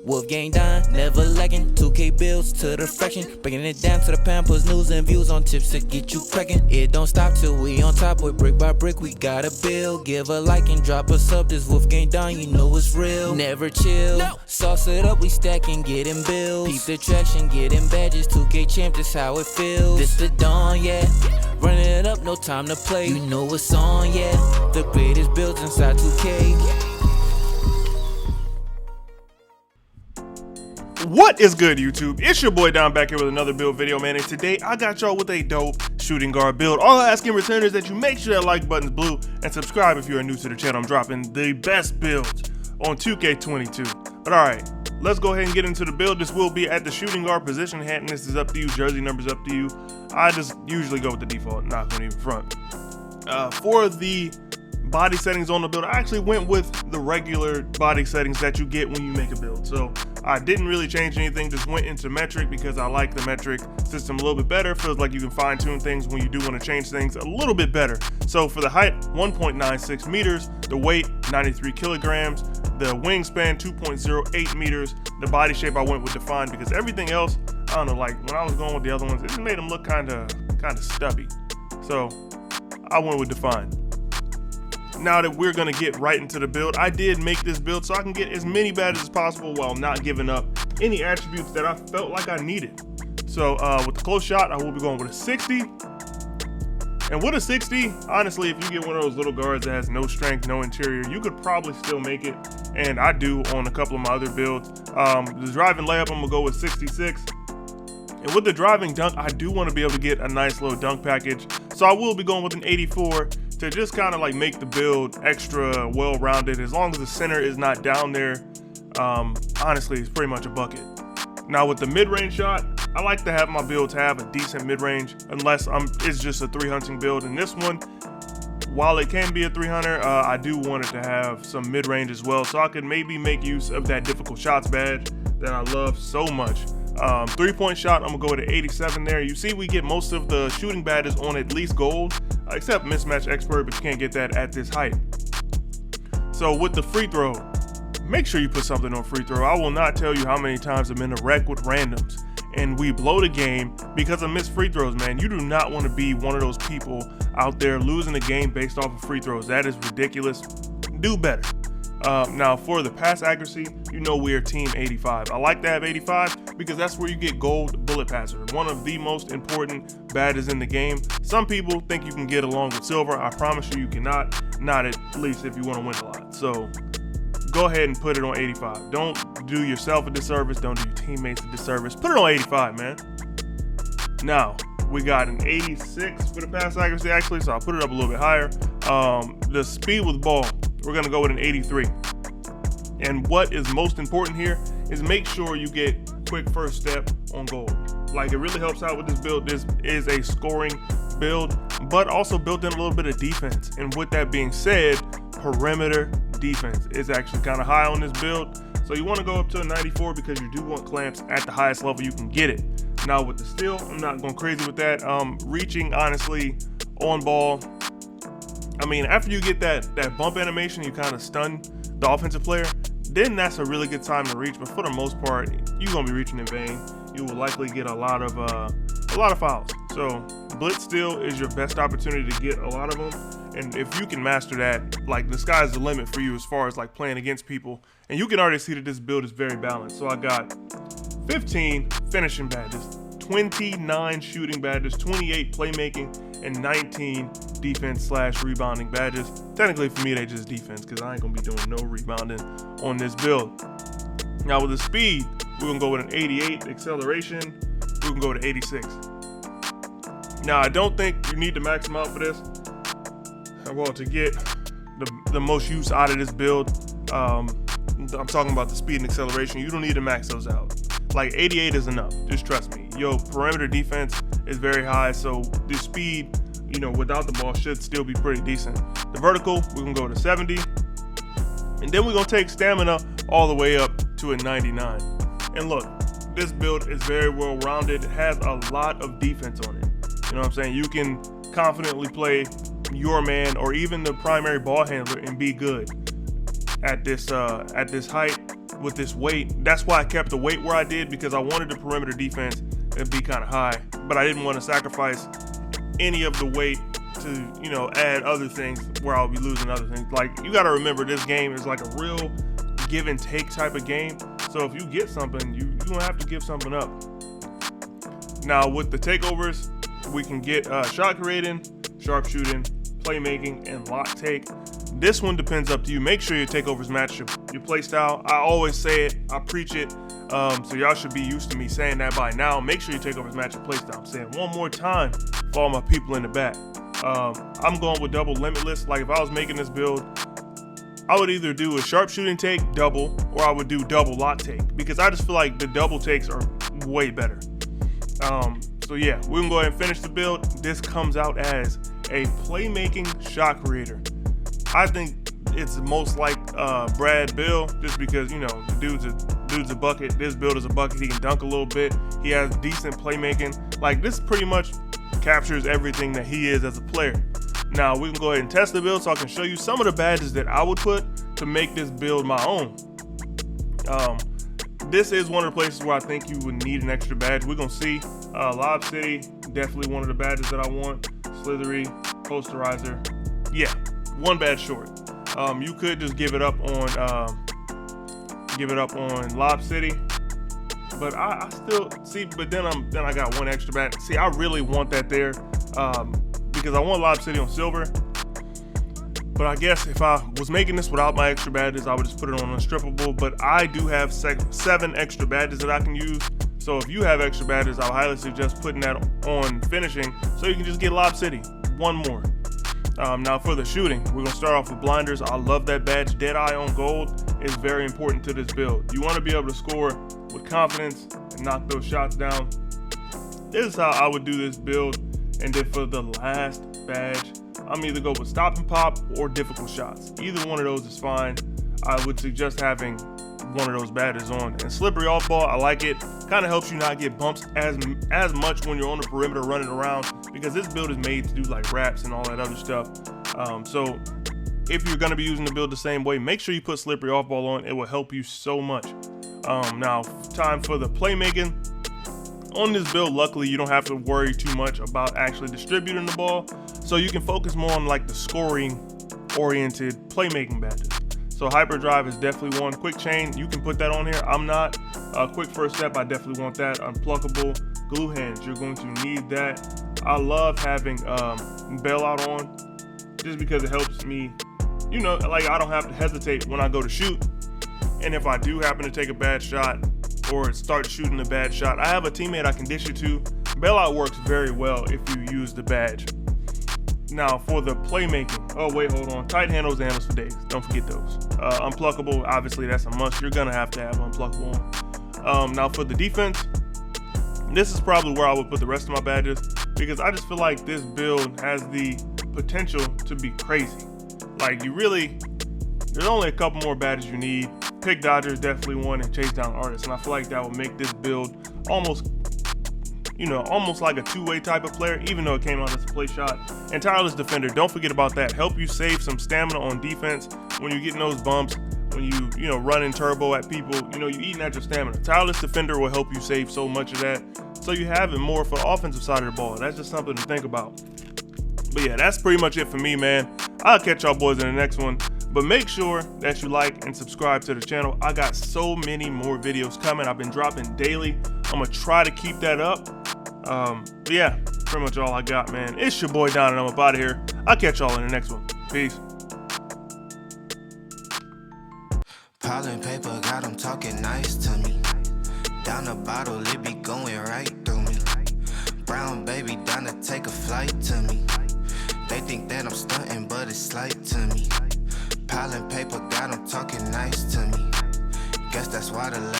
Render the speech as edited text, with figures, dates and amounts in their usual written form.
WolfGxngDon, never lacking. 2K bills to the fraction, breaking it down to the pound, puts news and views on tips to get you cracking. It don't stop till we on top, boy, brick by brick, we gotta build. Give a like and drop a sub, this WolfGxngDon, you know it's real. Never chill, sauce it up, we stacking, getting bills. Peep the traction, getting badges, 2K champ, this how it feels. This the dawn, yeah, running it up, no time to play. You know what's on, yeah, the greatest builds inside 2K. What is good, YouTube? It's your boy Don back here with another build video, man, and today I got y'all with a dope shooting guard build. All I ask in return is that you make sure that like button's blue and subscribe if you are new to the channel. I'm dropping the best builds on 2K22. But alright, let's go ahead and get into the build. This will be at the shooting guard position. Handness is up to you, jersey numbers up to you. I just usually go with the default, not gonna even front. For the body settings on the build, I actually went with the regular body settings that you get when you make a build. So I didn't really change anything, just went into metric because I like the metric system a little bit better. Feels like you can fine tune things when you do want to change things a little bit better. So for the height, 1.96 meters, the weight, 93 kilograms, the wingspan, 2.08 meters. The body shape I went with defined because everything else, I don't know, like when I was going with the other ones, it just made them look kind of stubby. So I went with defined. Now that we're gonna get right into the build, I did make this build so I can get as many badges as possible while not giving up any attributes that I felt like I needed. So with the close shot, I will be going with a 60. And with a 60, honestly, if you get one of those little guards that has no strength, no interior, you could probably still make it. And I do on a couple of my other builds. The driving layup, I'm gonna go with 66. And with the driving dunk, I do want to be able to get a nice little dunk package. So I will be going with an 84 to just kind of like make the build extra well-rounded. As long as the center is not down there, honestly, it's pretty much a bucket. Now with the mid-range shot, I like to have my builds have a decent mid-range, unless it's just a 3-hunting build. And this one, while it can be a 3-hunter, I do want it to have some mid-range as well, so I could maybe make use of that difficult shots badge that I love so much. 3-point shot, I'm gonna go with an 87 there. You see we get most of the shooting badges on at least gold, except mismatch expert, but you can't get that at this height. So with the free throw, make sure you put something on free throw. I will not tell you how many times I'm in a wreck with randoms and we blow the game because of missed free throws, man. You do not want to be one of those people out there losing the game based off of free throws. That is ridiculous. Do better. Now for the pass accuracy, you know we are team 85. I like to have 85 because that's where you get gold bullet passer, one of the most important badges in the game. Some people think you can get along with silver. I promise you, you cannot, not at least if you want to win a lot. So go ahead and put it on 85. Don't do yourself a disservice, don't do your teammates a disservice. Put it on 85, man. Now we got an 86 for the pass accuracy actually, so I'll put it up a little bit higher. The speed with ball, we're gonna go with an 83. And what is most important here is make sure you get quick first step on goal. Like, it really helps out with this build. This is a scoring build, but also built in a little bit of defense. And with that being said, perimeter defense is actually kind of high on this build. So you want to go up to a 94 because you do want clamps at the highest level you can get it. Now with the steal, I'm not going crazy with that. Reaching, honestly, on ball, I mean, after you get that bump animation, you kind of stun the offensive player, then that's a really good time to reach. But for the most part, you're gonna be reaching in vain. You will likely get a lot of fouls. So blitz steal is your best opportunity to get a lot of them. And if you can master that, like, the sky's the limit for you as far as like playing against people. And you can already see that this build is very balanced. So I got 15 finishing badges, 29 shooting badges, 28 playmaking, and 19 defense/rebounding badges. Technically for me, they just defense because I ain't gonna be doing no rebounding on this build. Now with the speed, we're gonna go with an 88. Acceleration, we're gonna go with an 86. Now I don't think you need to max them out for this. Well, to get the most use out of this build, I'm talking about the speed and acceleration. You don't need to max those out. Like 88 is enough, just trust me. Yo, perimeter defense is very high, so the speed, you know, without the ball should still be pretty decent. The vertical, we're gonna go to 70. And then we're gonna take stamina all the way up to a 99. And look, this build is very well rounded. It has a lot of defense on it. You know what I'm saying? You can confidently play your man or even the primary ball handler and be good at this height. with this weight. That's why I kept the weight where I did, because I wanted the perimeter defense to be kind of high, but I didn't want to sacrifice any of the weight to, you know, add other things where I'll be losing other things. Like, you got to remember, this game is like a real give and take type of game. So if you get something, you don't have to give something up. Now with the takeovers, we can get shot creating, sharpshooting, playmaking, and lock take. This one depends up to you. Make sure your takeovers match your play style. I always say it, I preach it. So y'all should be used to me saying that by now. Make sure your takeovers match your play style. I'm saying one more time for all my people in the back. I'm going with double limitless. Like, if I was making this build, I would either do a sharpshooting take double, or I would do double lock take, because I just feel like the double takes are way better. So yeah, we can go ahead and finish the build. This comes out as a playmaking shot creator. I think it's most like Brad Beal, just because, you know, the dude's a bucket. This build is a bucket. He can dunk a little bit. He has decent playmaking. Like, this pretty much captures everything that he is as a player. Now we can go ahead and test the build, so I can show you some of the badges that I would put to make this build my own. This is one of the places where I think you would need an extra badge. We're gonna see. Lob City, definitely one of the badges that I want. Slithery, Posterizer. Yeah, one badge short. You could just give it up on Lob City, but I still see. But then I got one extra badge. See, I really want that there, because I want Lob City on silver. But I guess if I was making this without my extra badges, I would just put it on unstrippable. But I do have 7 extra badges that I can use. So if you have extra badges, I would highly suggest putting that on finishing, so you can just get Lob City. One more. Now for the shooting, we're gonna start off with blinders. I love that badge. Deadeye on gold is very important to this build. You want to be able to score with confidence and knock those shots down. This is how I would do this build. And then for the last badge, I'm either go with stop and pop or difficult shots. Either one of those is fine. I would suggest having one of those badges on. And slippery off ball, I like it. Kind of helps you not get bumps as much when you're on the perimeter running around, because this build is made to do like wraps and all that other stuff. So if you're going to be using the build the same way, make sure you put slippery off ball on. It will help you so much. Now time for the playmaking. On this build, luckily, you don't have to worry too much about actually distributing the ball, so you can focus more on like the scoring-oriented playmaking badges. So hyperdrive is definitely one. Quick chain, you can put that on here. I'm not. Quick first step, I definitely want that. Unpluckable, glue hands, you're going to need that. I love having bailout on, just because it helps me, you know, like, I don't have to hesitate when I go to shoot. And if I do happen to take a bad shot, or start shooting a bad shot, I have a teammate I can dish it to. Bailout works very well if you use the badge. Now for the playmaking, oh wait, hold on. Tight handles and handles for days, don't forget those. Unpluckable, obviously that's a must. You're gonna have to have unpluckable on. Now for the defense, this is probably where I would put the rest of my badges, because I just feel like this build has the potential to be crazy. Like, there's only a couple more badges you need. Pick Dodger is definitely one, and chase down artists, and I feel like that would make this build almost like a two-way type of player, even though it came out as a play shot. And tireless defender, don't forget about that. Help you save some stamina on defense when you're getting those bumps, when you know, running turbo at people, you know, you're eating at your stamina. Tireless defender will help you save so much of that, so you have it more for the offensive side of the ball. That's just something to think about. But yeah, that's pretty much it for me, man. I'll catch y'all boys in the next one. But make sure that you like and subscribe to the channel. I got so many more videos coming. I've been dropping daily. I'm gonna try to keep that up. But yeah, pretty much all I got, man. It's your boy Don, and I'm up out of here. I'll catch y'all in the next one. Peace. Pile and paper got them talking nice to me. Down the bottle, it be going right through me. Brown baby down to take a flight to me. They think that I'm stunting, but it's slight to me. Pile and paper got them talking nice to me. Guess that's why the